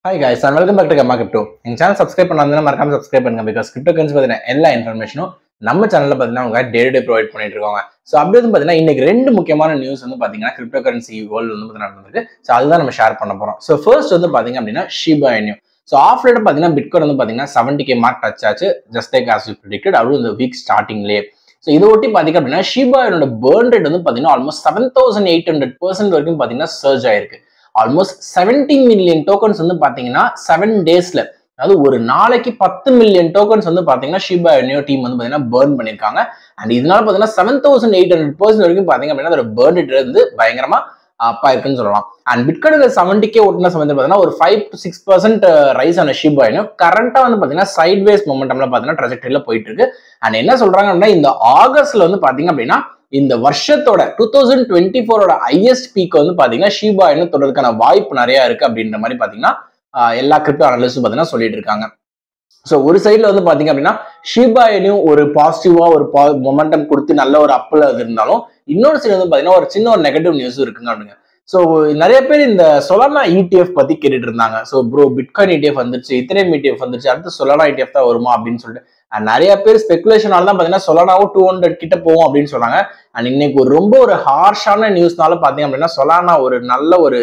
Hi guys and welcome back to Gamma Crypto. In channel subscribe பண்ணாதீங்கன்னா மறக்காம subscribe பண்ணுங்க because cryptocurrency பத்தின எல்லா இன்ஃபர்மேஷனும் நம்ம சேனல்ல பாத்தீங்கன்னா அவங்க டே டு டே ப்ரொவைட் பண்ணிட்டு இருக்காங்க. சோ அப்படி வந்து பாத்தீங்கன்னா இன்னைக்கு ரெண்டு முக்கியமான நியூஸ் வந்து பாத்தீங்கன்னா cryptocurrency வேர்ல்ட் வந்து நடந்திருக்கு. சோ அதுதான் நம்ம ஷேர் பண்ண போறோம். சோ ஃபர்ஸ்ட் வந்து பாத்தீங்க அப்படின்னா Shiba Inu. So of late பாத்தீங்கன்னா பிட்காயின் வந்து பாத்தீங்கன்னா 70k மார்க் டச் ஆச்சு just like as we predicted அதுவும் இந்த வீக் ஸ்டார்டிங்லயே. சோ இதை ஒட்டி பாத்தீங்க அப்படின்னா Shiba Inuவோட burn rate வந்து பாத்தீங்கன்னா ஆல்மோஸ்ட் 7800% வரைக்கும் பாத்தீங்கன்னா சர்ஜ் ஆயிருக்கு. ஆல்மோஸ்ட் 70 மில்லியன் டோக்கன்ஸ் வந்து பாத்தீங்கன்னா 7 டேஸ்ல, அதாவது ஒரு நாளைக்கு 10 மில்லியன் டோக்கன்ஸ் வந்து பாத்தீங்கன்னா Shiba Inu டீம் வந்து பாத்தீங்கன்னா பர்ன் பண்ணிருக்காங்க. அண்ட் இதனால பாத்தீங்கன்னா 7800% வரைக்கும் பாத்தீங்க அப்படின்னா அதோட பர்ன் ரேட் வந்து பயங்கரமா அப்பா இருக்குன்னு சொல்லலாம். அண்ட் பிட்காயின் 70k ஓட்டுன சமயத்தில் பாத்தீங்கன்னா ஒரு 5 to 6% ரைஸ் ஆன Shiba Inu கரண்டா வந்து பாத்தீங்கன்னா சைட் வேஸ் மொமெண்டம்ல பாத்தீங்கன்னா ட்ரெஜெக்டரியில போயிட்டு இருக்கு. அண்ட் என்ன சொல்றாங்க அப்படின்னா இந்த ஆகஸ்ட்ல வந்து பாத்தீங்க அப்படின்னா இந்த வருஷத்தோட 2024 ஹையஸ்ட் பீக் வந்து பாத்தீங்கன்னா Shiba Inu தொடர்றதுக்கான வாய்ப்பு நிறைய இருக்கு அப்படின்ற மாதிரி பாத்தீங்கன்னா எல்லா கிரிப்டோ அனலிஸ்டும் பாத்தீங்கன்னா சொல்லிட்டு இருக்காங்க. ஸோ ஒரு சைட்ல வந்து பாத்தீங்க அப்படின்னா Shiba Inu ஒரு பாசிட்டிவா ஒரு மொமெண்டம் கொடுத்து நல்ல ஒரு அப்ல இருந்தாலும் இன்னொரு சைடு வந்து பாத்தீங்கன்னா ஒரு சின்ன ஒரு நெகட்டிவ் நியூஸ் இருக்குங்க அப்படிங்க. ஸோ நிறைய பேர் இந்த Solana ETF பத்தி கேட்டுட்டு இருந்தாங்க. ஸோ ப்ரோ பிட்காயின் ETF வந்துருச்சு, இத்தனையம் ETF வந்துருச்சு, அடுத்து Solana ETF தான் வருமா அப்படின்னு சொல்லிட்டு நிறைய பேர் ஸ்பெகுலேஷனால தான் பாத்தீங்கன்னா Solanaவும் 200 கிட்ட போகும் அப்படின்னு சொன்னாங்க. அண்ட் இன்னைக்கு ஒரு ஹார்ஷான நியூஸ்னால பாத்தீங்க அப்படின்னா Solana ஒரு நல்ல ஒரு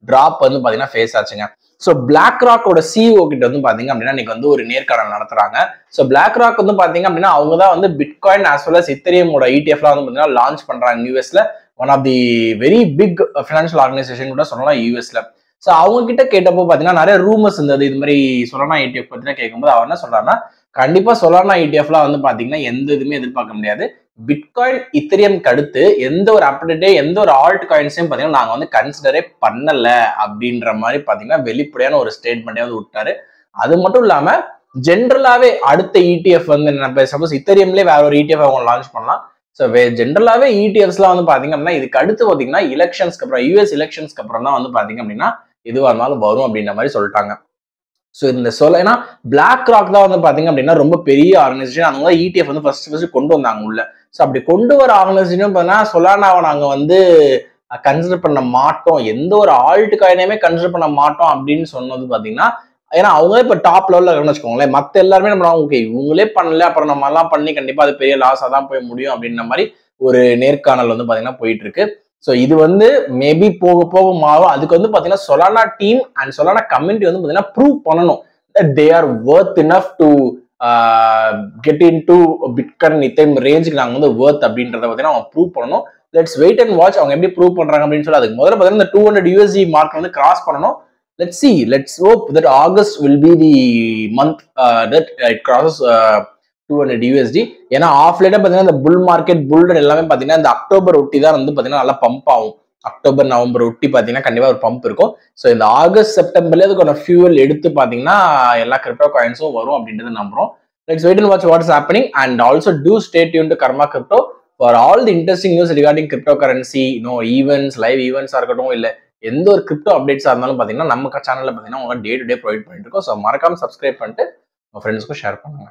டிராப் வந்து பாத்தீங்கன்னா ஃபேஸ் ஆச்சுங்க. ஸோ பிளாக் ராக்கோட சிஇஓ கிட்ட வந்து பாத்தீங்க அப்படின்னா இன்னைக்கு வந்து ஒரு நேர்காணல் நடத்துறாங்க. ஸோ பிளாக் ராக் வந்து பாத்தீங்க அப்படின்னா அவங்க தான் வந்து பிட்காயின் as well as இத்தரியமோட இடிஎஃப்லாம் வந்து பாத்தீங்கன்னா லான்ச் பண்றாங்க யூஎஸ்ல. One of the very big financial organisation கூட சொல்லலாம் யூஎஸ்ல. ஸோ அவங்க கிட்ட கேட்டப்போ பாத்தீங்கன்னா நிறைய ரூமர்ஸ் இருந்தது இது மாதிரி Solana ETF பத்தினா கேட்கும்போது அவர் என்ன சொல்றாருன்னா கண்டிப்பா Solana ETF-லாம் வந்து பாத்தீங்கன்னா எந்த இதுவுமே எதிர்பார்க்க முடியாது. பிட்காயின் இத்தரியம்க்கு அடுத்து எந்த ஒரு அப்டேட்டே எந்த ஒரு ஆல்ட் காயின்ஸையும் பாத்தீங்கன்னா நாங்க வந்து கன்சிடரே பண்ணல அப்படின்ற மாதிரி பாத்தீங்கன்னா வெளிப்படையான ஒரு ஸ்டேட்மெண்டே வந்து விட்டாரு. அது மட்டும் இல்லாம ஜென்ரலாவே அடுத்த ETF வந்து என்ன சப்போஸ் இத்தரியம்லேயே வேற ஒரு ETF அவங்க லான்ச் பண்ணலாம். ஸோ ஜென்ரலாவே ETFஸ்லாம் வந்து பாத்தீங்க அப்படின்னா இதுக்கு அடுத்து பாத்தீங்கன்னா எலெக்ஷன்ஸ்க்கு அப்புறம் யூஎஸ் எலெக்ஷன்ஸ்க்கு அப்புறம் தான் வந்து பாத்தீங்க அப்படின்னா எதுவாக இருந்தாலும் வரும் அப்படின்ற மாதிரி சொல்லிட்டாங்க. ஸோ இந்த ஏன்னா பிளாக் ராக் தான் வந்து பாத்தீங்க அப்படின்னா ரொம்ப பெரிய ஆர்கனைசேஷன், அவங்க ETF வந்து ஃபர்ஸ்ட் கொண்டு வந்தாங்க உள்ள. ஸோ அப்படி கொண்டு வர ஆர்கனைசேஷன் பார்த்தீங்கன்னா Solanaவை நாங்க வந்து கன்சிடர் பண்ண மாட்டோம், எந்த ஒரு ஆல்ட் காயினையுமே கன்சிடர் பண்ண மாட்டோம் அப்படின்னு சொன்னது பாத்தீங்கன்னா ஏன்னா அவங்க இப்ப டாப் லெவல்ல இருக்குன்னு வச்சுக்கோங்களேன். மத்த எல்லாருமே நம்ம ஓகே இவங்களே பண்ணல அப்புறம் நம்ம எல்லாம் பண்ணி கண்டிப்பா அது பெரிய லாஸா தான் போய் முடியும் அப்படின்ற மாதிரி ஒரு நேர்காணல் வந்து பாத்தீங்கன்னா போயிட்டு இருக்கு. ஸோ இது வந்து மேபி போக போக மாறும். அதுக்கு வந்து பாத்தீங்கன்னா Solana team and Solana community வந்து பாத்தீங்கன்னா ப்ரூவ் பண்ணணும் they are worth enough to get into bitcoin இத்தேம் ரேஞ்சுக்கு நாங்கள் வந்து வர்த் அப்படின்றத பாத்தீங்கன்னா அவங்க ப்ரூவ் பண்ணணும். லெட்ஸ் வெயிட் அண்ட் வாட்ச் அவங்க எப்படி ப்ரூவ் பண்றாங்க அப்படின்னு சொல்லி அதுக்கு முதல்ல பாத்தீங்கன்னா இந்த 200 USD மார்க் வந்து கிராஸ் பண்ணணும். Let's see. Let's hope that August will be the month that it crosses 200 USD. ஏன்னா ஆஃப் லேட்டா பாத்தீங்கன்னா இந்த புல் மார்க்கெட் புல் எல்லாமே பாத்தீங்கன்னா இந்த அக்டோபர் ஒட்டி தான் வந்து பாத்தீங்கன்னா நல்லா பம்ப் ஆகும். அக்டோபர் நவம்பர் ஒட்டி பாத்தீங்கன்னா கண்டிப்பா ஒரு பம்ப் இருக்கும். ஸோ இந்த ஆகஸ்ட் செப்டம்பர்ல அதுக்கான ஃபியூவல் எடுத்து பாத்தீங்கன்னா எல்லா கிரிப்டோ காயின்ஸும் வரும் அப்படின்றது நம்புறோம். Let's wait and watch what is happening and also do stay tuned to Karma Crypto for all the interesting news regarding cryptocurrency, events, live events இருக்கட்டும் இல்ல எந்த ஒரு கிரிப்டோ அப்டேட்ஸா இருந்தாலும் பாத்தீங்கன்னா நம்ம சேனல்ல பாத்தீங்கன்னா உங்க டே டு டே ப்ரொவைட் பண்ணிட்டு இருக்கோம். ஸோ மறக்காம சப்ஸ்கிரைப் பண்ணிட்டு உங்க ஃப்ரெண்ட்ஸ்க்கும் ஷேர் பண்ணுங்க.